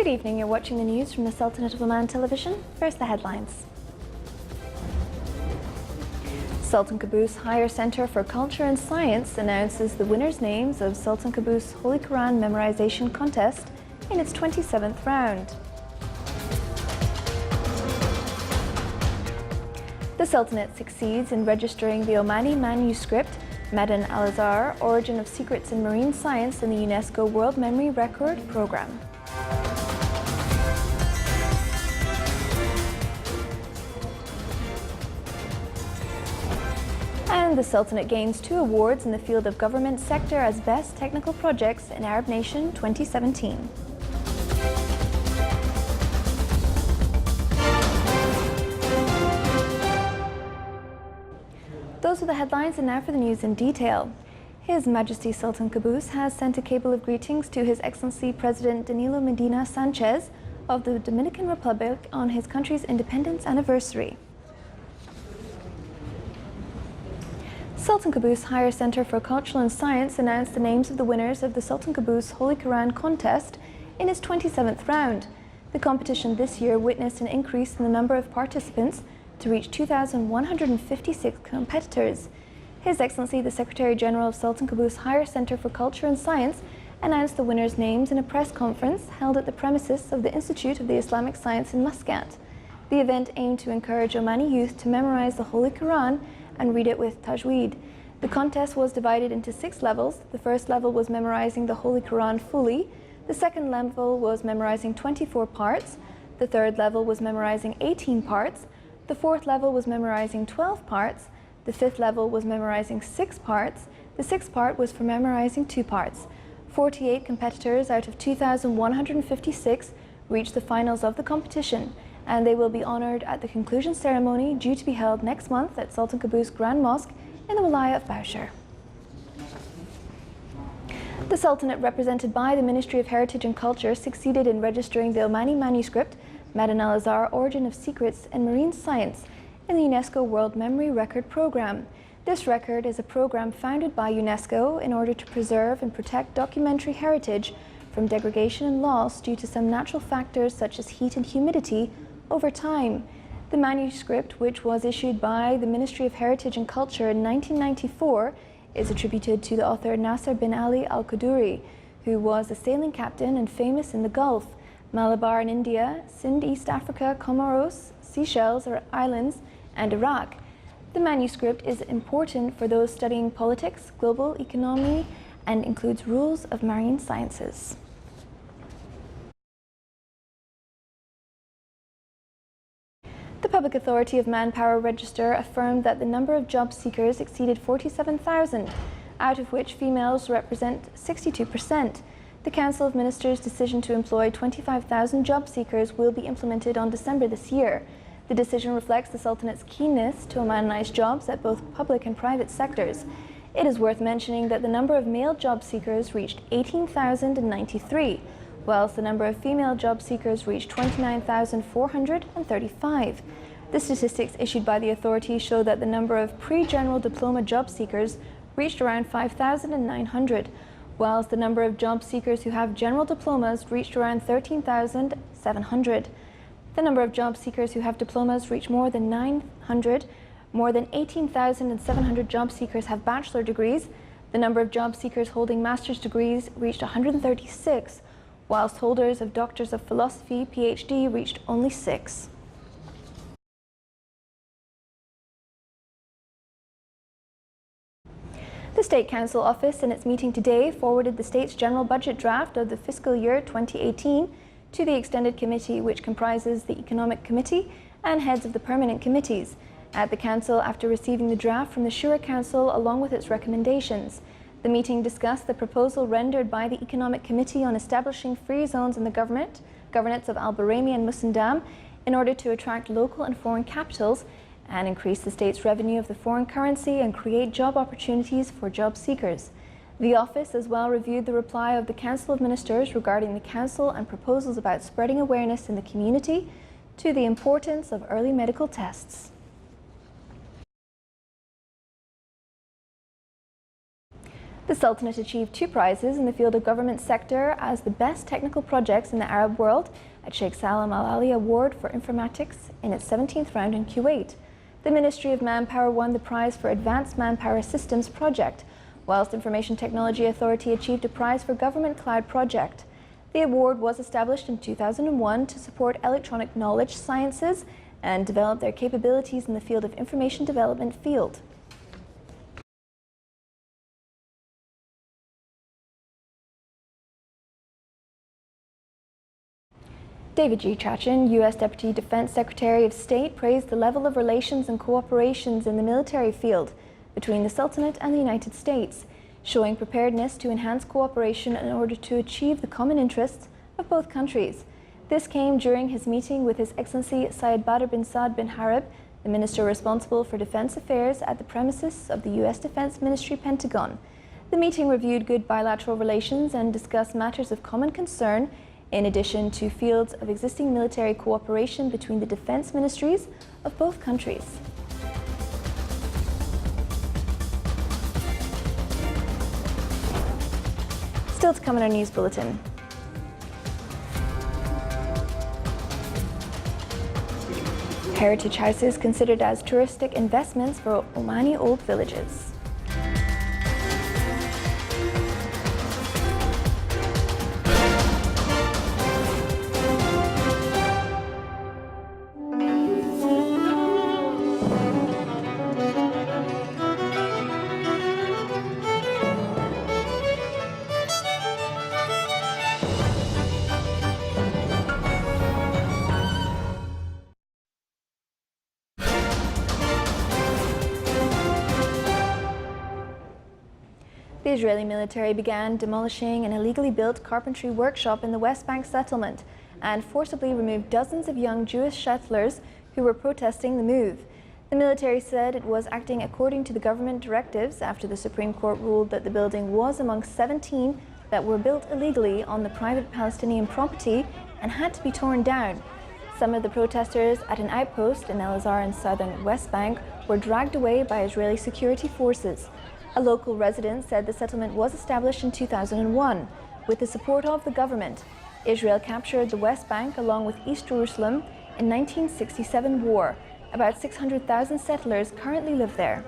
Good evening, you're watching the news from the Sultanate of Oman television. First, the headlines. Sultan Qaboos Higher Center for Culture and Science announces the winners' names of Sultan Qaboos Holy Quran Memorization Contest in its 27th round. The Sultanate succeeds in registering the Omani Manuscript, Madan al-Azhar, Origin of Secrets in Marine Science in the UNESCO World Memory Record Programme. And the Sultanate gains 2 awards in the field of government sector as Best Technical Projects in Arab Nation 2017. Those are the headlines, and now for the news in detail. His Majesty Sultan Qaboos has sent a cable of greetings to His Excellency President Danilo Medina Sanchez of the Dominican Republic on his country's independence anniversary. Sultan Qaboos Higher Center for Culture and Science announced the names of the winners of the Sultan Qaboos Holy Quran Contest in its 27th round. The competition this year witnessed an increase in the number of participants to reach 2,156 competitors. His Excellency the Secretary General of Sultan Qaboos Higher Center for Culture and Science announced the winners' names in a press conference held at the premises of the Institute of the Islamic Science in Muscat. The event aimed to encourage Omani youth to memorize the Holy Quran and read it with tajweed. The contest was divided into 6 levels. The first level was memorizing the Holy Quran fully. The second level was memorizing 24 parts. The third level was memorizing 18 parts. The fourth level was memorizing 12 parts. The fifth level was memorizing 6 parts. The sixth part was for memorizing 2 parts. 48 competitors out of 2,156 reached the finals of the competition, and they will be honored at the conclusion ceremony due to be held next month at Sultan Qaboos Grand Mosque in the Wilaya of Baushar. The Sultanate, represented by the Ministry of Heritage and Culture, succeeded in registering the Omani Manuscript, Madan al-Azhar, Origin of Secrets in Marine Science in the UNESCO World Memory Record Programme. This record is a program founded by UNESCO in order to preserve and protect documentary heritage from degradation and loss due to some natural factors such as heat and humidity over time. The manuscript, which was issued by the Ministry of Heritage and Culture in 1994, is attributed to the author Nasser bin Ali al-Quduri, who was a sailing captain and famous in the Gulf, Malabar in India, Sindh, East Africa, Comoros, Seychelles or Islands, and Iraq. The manuscript is important for those studying politics, global economy, and includes rules of marine sciences. The Public Authority of Manpower Register affirmed that the number of job seekers exceeded 47,000, out of which females represent 62%. The Council of Ministers' decision to employ 25,000 job seekers will be implemented on December this year. The decision reflects the Sultanate's keenness to Omanize jobs at both public and private sectors. It is worth mentioning that the number of male job seekers reached 18,093, whilst the number of female job seekers reached 29,435. The statistics issued by the authority show that the number of pre-general diploma job seekers reached around 5,900, whilst the number of job seekers who have general diplomas reached around 13,700. The number of job seekers who have diplomas reached more than 900. More than 18,700 job seekers have bachelor degrees. The number of job seekers holding master's degrees reached 136, whilst holders of Doctors of Philosophy, PhD, reached only 6. The State Council Office, in its meeting today, forwarded the state's general budget draft of the fiscal year 2018 to the Extended Committee, which comprises the Economic Committee and heads of the permanent committees at the Council after receiving the draft from the Shura Council along with its recommendations. The meeting discussed the proposal rendered by the Economic Committee on establishing free zones in the governance of Al Barami and Musandam in order to attract local and foreign capitals and increase the state's revenue of the foreign currency and create job opportunities for job seekers. The office as well reviewed the reply of the Council of Ministers regarding the Council and proposals about spreading awareness in the community to the importance of early medical tests. The Sultanate achieved 2 prizes in the field of government sector as the best technical projects in the Arab world at Sheikh Salim Al Ali Award for Informatics in its 17th round in Kuwait. The Ministry of Manpower won the prize for Advanced Manpower Systems Project, whilst Information Technology Authority achieved a prize for Government Cloud Project. The award was established in 2001 to support electronic knowledge sciences and develop their capabilities in the field of information development field. David G. Chachin, U.S. Deputy Defense Secretary of State, praised the level of relations and cooperations in the military field between the Sultanate and the United States, showing preparedness to enhance cooperation in order to achieve the common interests of both countries. This came during his meeting with His Excellency Syed Badr bin Saad bin Harib, the Minister responsible for Defense Affairs at the premises of the U.S. Defense Ministry Pentagon. The meeting reviewed good bilateral relations and discussed matters of common concern, in addition to fields of existing military cooperation between the defense ministries of both countries. Still to come in our news bulletin. Heritage houses considered as touristic investments for Omani old villages. The Israeli military began demolishing an illegally built carpentry workshop in the West Bank settlement and forcibly removed dozens of young Jewish settlers who were protesting the move. The military said it was acting according to the government directives after the Supreme Court ruled that the building was among 17 that were built illegally on the private Palestinian property and had to be torn down. Some of the protesters at an outpost in El Azhar in southern West Bank were dragged away by Israeli security forces. A local resident said the settlement was established in 2001 with the support of the government. Israel captured the West Bank along with East Jerusalem in 1967 war. About 600,000 settlers currently live there.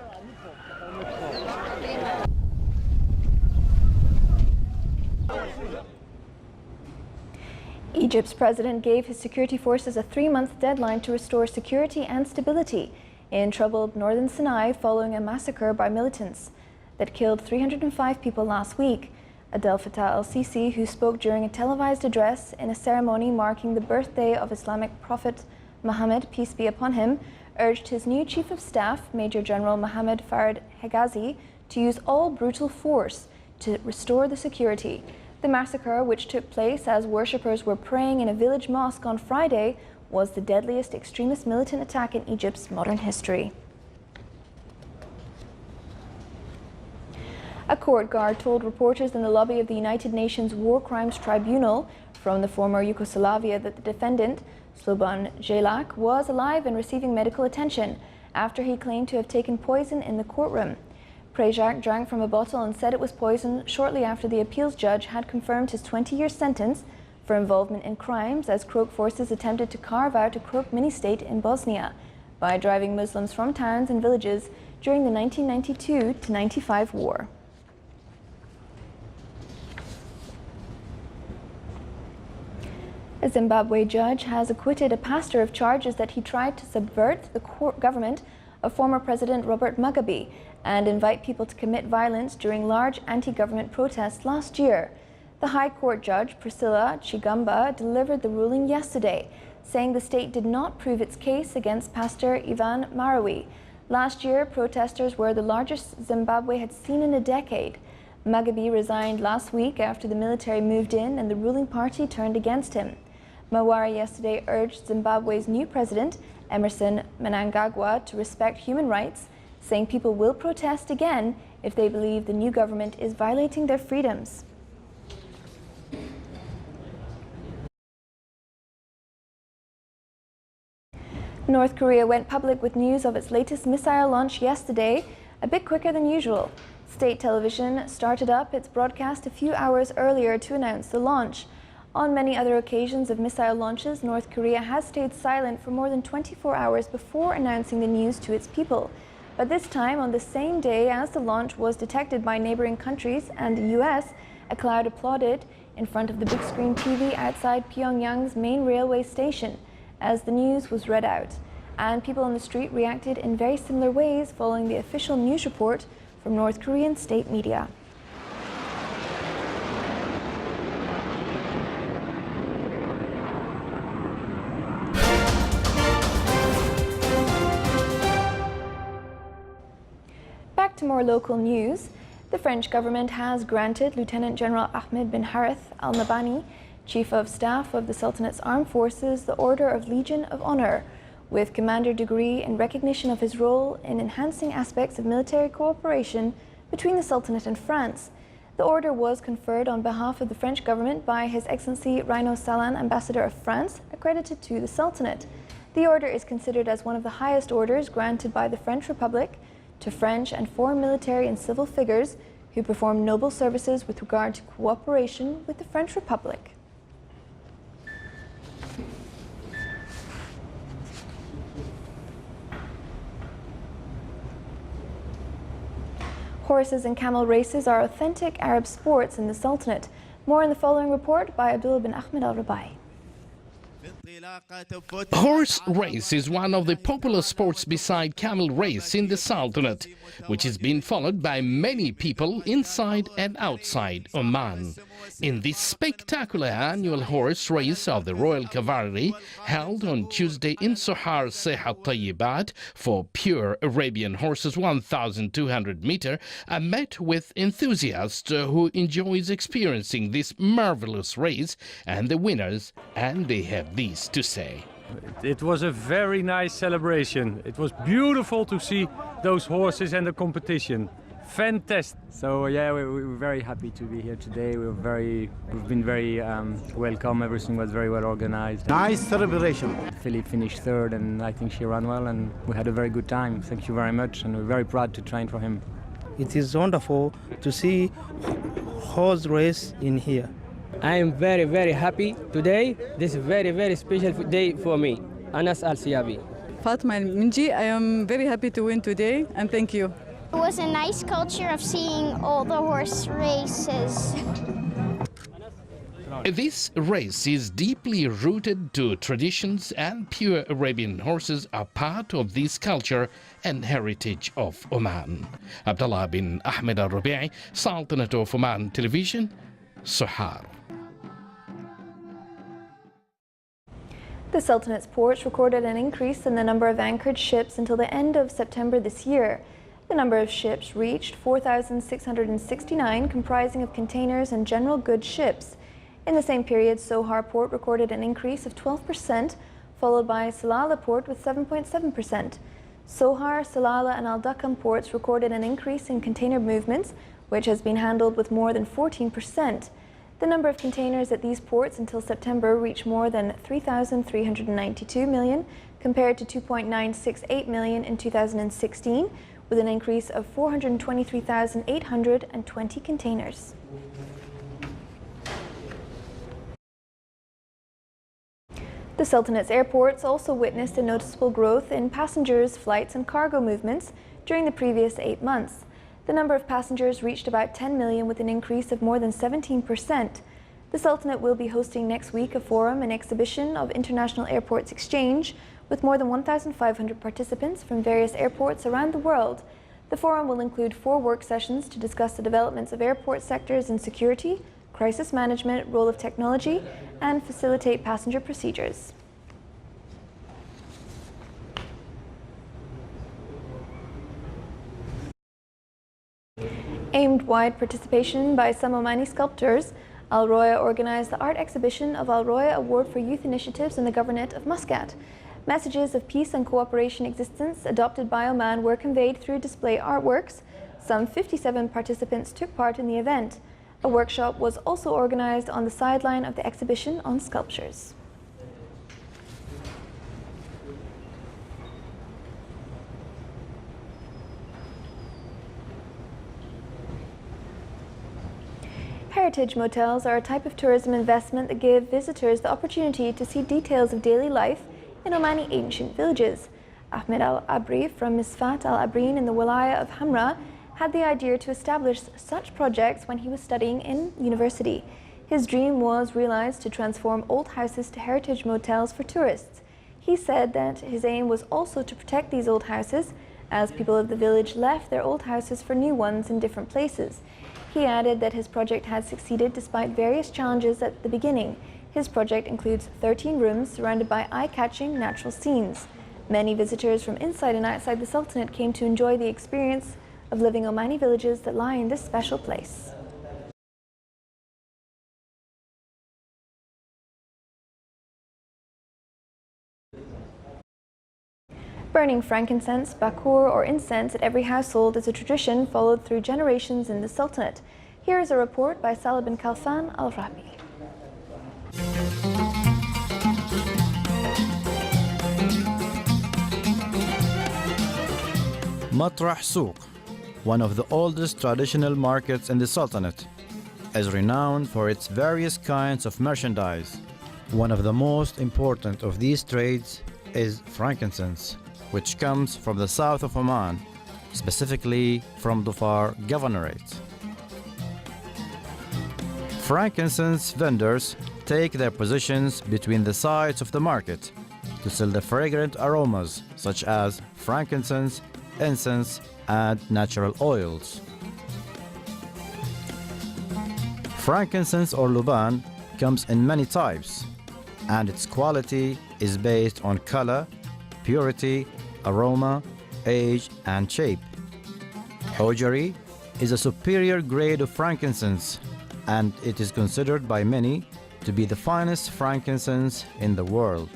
Egypt's president gave his security forces a 3-month deadline to restore security and stability in troubled northern Sinai following a massacre by militants that killed 305 people last week. Abdel Fattah el-Sisi, who spoke during a televised address in a ceremony marking the birthday of Islamic prophet Muhammad, peace be upon him, urged his new chief of staff, Major General Mohammed Farid Hegazi, to use all brutal force to restore the security. The massacre, which took place as worshippers were praying in a village mosque on Friday, was the deadliest extremist militant attack in Egypt's modern history. A court guard told reporters in the lobby of the United Nations War Crimes Tribunal from the former Yugoslavia that the defendant, Slobodan Jelak, was alive and receiving medical attention after he claimed to have taken poison in the courtroom. Prejac drank from a bottle and said it was poison shortly after the appeals judge had confirmed his 20-year sentence for involvement in crimes as Croat forces attempted to carve out a Croat mini-state in Bosnia by driving Muslims from towns and villages during the 1992-95 war. A Zimbabwe judge has acquitted a pastor of charges that he tried to subvert the government of former President Robert Mugabe and invite people to commit violence during large anti-government protests last year. The High Court judge, Priscilla Chigamba, delivered the ruling yesterday, saying the state did not prove its case against Pastor Ivan Marawi. Last year, protesters were the largest Zimbabwe had seen in a decade. Mugabe resigned last week after the military moved in and the ruling party turned against him. Mawari yesterday urged Zimbabwe's new president, Emerson Mnangagwa, to respect human rights, saying people will protest again if they believe the new government is violating their freedoms. North Korea went public with news of its latest missile launch yesterday, a bit quicker than usual. State television started up its broadcast a few hours earlier to announce the launch. On many other occasions of missile launches, North Korea has stayed silent for more than 24 hours before announcing the news to its people. But this time, on the same day as the launch was detected by neighboring countries and the US, a crowd applauded in front of the big screen TV outside Pyongyang's main railway station as the news was read out. And people on the street reacted in very similar ways following the official news report from North Korean state media. Back to more local news. The French government has granted Lieutenant General Ahmed bin Harith al-Nabhani, Chief of Staff of the Sultanate's Armed Forces, the Order of Legion of Honor, with commander degree in recognition of his role in enhancing aspects of military cooperation between the Sultanate and France. The order was conferred on behalf of the French government by His Excellency Reino Salan, Ambassador of France, accredited to the Sultanate. The order is considered as one of the highest orders granted by the French Republic to French and foreign military and civil figures who perform noble services with regard to cooperation with the French Republic. Horses and camel races are authentic Arab sports in the Sultanate. More in the following report by Abdullah bin Ahmed al-Rabai. Horse race is one of the popular sports beside camel race in the Sultanate, which has been followed by many people inside and outside Oman. In this spectacular annual horse race of the Royal Cavalry, held on Tuesday in Sohar Sehat Tayyibat for pure Arabian horses 1,200 meter, I met with enthusiasts who enjoys experiencing this marvelous race and the winners, and they have this to say. It was a very nice celebration. It was beautiful to see those horses and the competition. Fantastic. So yeah, we're very happy to be here today. We've been very welcome. Everything was very well organized. Nice celebration. Philip finished third, and I think she ran well, and we had a very good time. Thank you very much, and we're very proud to train for him. It is wonderful to see horse race in here. I am very, very happy today. This is a very, very special day for me. Anas Al-Siyabi. Fatma Minji, I am very happy to win today, and thank you. It was a nice culture of seeing all the horse races. This race is deeply rooted to traditions, and pure Arabian horses are part of this culture and heritage of Oman. Abdullah bin Ahmed al-Rabi'i, Sultanate of Oman Television, Sohar. The Sultanate's ports recorded an increase in the number of anchored ships until the end of September this year. The number of ships reached 4,669, comprising of containers and general goods ships. In the same period, Sohar Port recorded an increase of 12%, followed by Salalah Port with 7.7%. Sohar, Salalah and Al-Dakam ports recorded an increase in container movements, which has been handled with more than 14%. The number of containers at these ports until September reached more than 3,392 million, compared to 2.968 million in 2016, with an increase of 423,820 containers. The Sultanate's airports also witnessed a noticeable growth in passengers, flights and cargo movements during the previous 8 months. The number of passengers reached about 10 million, with an increase of more than 17%. The Sultanate will be hosting next week a forum and exhibition of International Airports Exchange with more than 1,500 participants from various airports around the world. The forum will include 4 work sessions to discuss the developments of airport sectors in security, crisis management, role of technology, and facilitate passenger procedures. Aimed wide participation by some Omani sculptors, Al Roya organized the art exhibition of Al Roya Award for Youth Initiatives in the Governorate of Muscat. Messages of peace and cooperation existence adopted by Oman were conveyed through display artworks. Some 57 participants took part in the event. A workshop was also organized on the sideline of the exhibition on sculptures. Heritage motels are a type of tourism investment that give visitors the opportunity to see details of daily life in Omani ancient villages. Ahmed Al-Abri from Misfat Al-Abreen in the Wilaya of Hamra had the idea to establish such projects when he was studying in university. His dream was realized to transform old houses to heritage motels for tourists. He said that his aim was also to protect these old houses as people of the village left their old houses for new ones in different places. He added that his project had succeeded despite various challenges at the beginning. His project includes 13 rooms surrounded by eye-catching natural scenes. Many visitors from inside and outside the Sultanate came to enjoy the experience of living Omani villages that lie in this special place. Burning frankincense, bakur, or incense at every household is a tradition followed through generations in the Sultanate. Here is a report by Salim bin Khalfan Al-Rahbi. Matrah Souq, one of the oldest traditional markets in the Sultanate, is renowned for its various kinds of merchandise. One of the most important of these trades is frankincense, which comes from the south of Oman, specifically from Dhofar Governorate. Frankincense vendors take their positions between the sides of the market to sell the fragrant aromas such as frankincense, incense, and natural oils. Frankincense or luban comes in many types, and its quality is based on color, purity, aroma, age, and shape. Hojari is a superior grade of frankincense, and it is considered by many to be the finest frankincense in the world.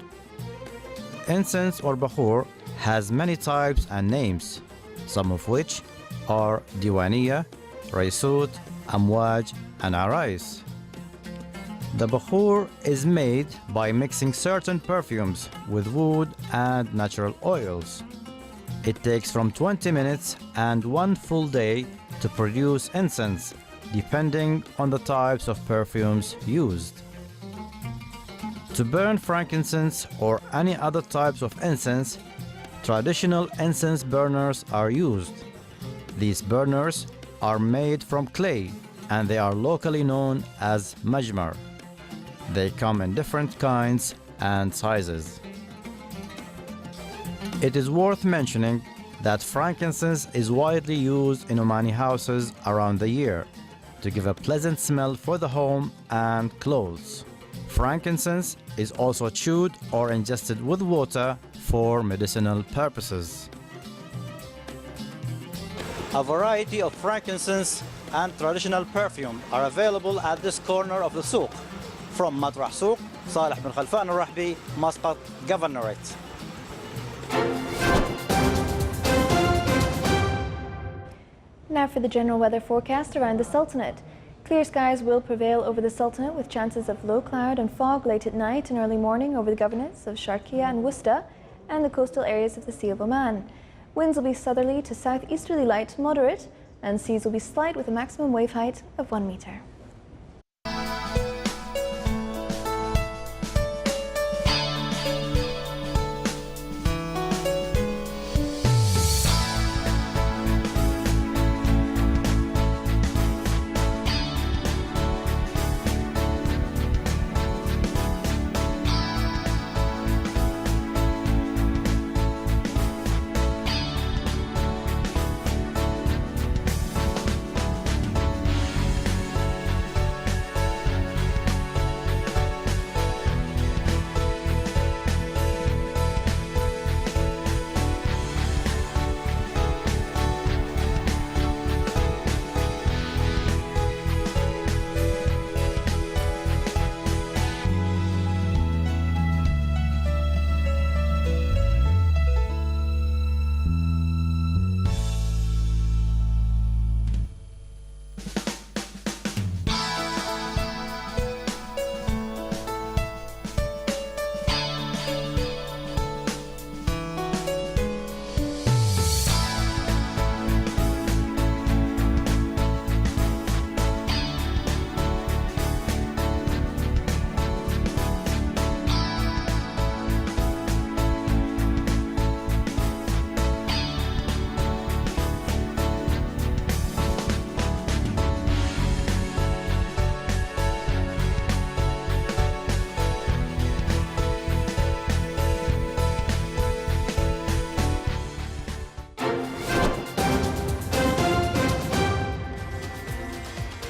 Incense or bakhur has many types and names, some of which are Diwaniya, Raisut, Amwaj, and Arais. The bakhur is made by mixing certain perfumes with wood and natural oils. It takes from 20 minutes and 1 full day to produce incense, depending on the types of perfumes used. To burn frankincense or any other types of incense, traditional incense burners are used. These burners are made from clay, and they are locally known as majmar. They come in different kinds and sizes. It is worth mentioning that frankincense is widely used in Omani houses around the year to give a pleasant smell for the home and clothes. Frankincense is also chewed or ingested with water for medicinal purposes. A variety of frankincense and traditional perfume are available at this corner of the souk. From Matrah Souq, Salim bin Khalfan Al-Rahbi, Muscat Governorate. Now for the general weather forecast around the Sultanate. Clear skies will prevail over the Sultanate with chances of low cloud and fog late at night and early morning over the governorates of Sharqiya and Wusta and the coastal areas of the Sea of Oman. Winds will be southerly to southeasterly light to moderate, and seas will be slight with a maximum wave height of 1 meter.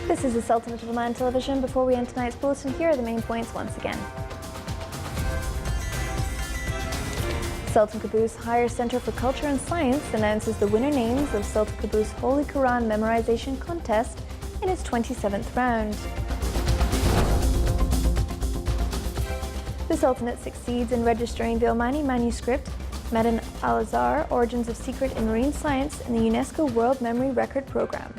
This is the Sultanate of Oman television. Before we end tonight's bulletin, here are the main points once again. Sultan Qaboos Higher Center for Culture and Science announces the winner names of Sultan Qaboos Holy Quran Memorization Contest in its 27th round. The Sultanate succeeds in registering the Omani Manuscript, Medan Al-Azhar, Origins of Secret in Marine Science in the UNESCO World Memory Record Program.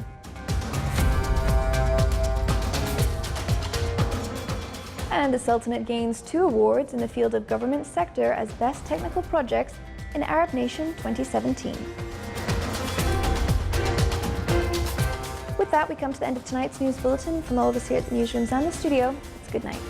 And the Sultanate gains 2 awards in the field of government sector as Best Technical Projects in Arab Nation 2017. With that, we come to the end of tonight's news bulletin. From all of us here at the newsrooms and the studio, it's good night.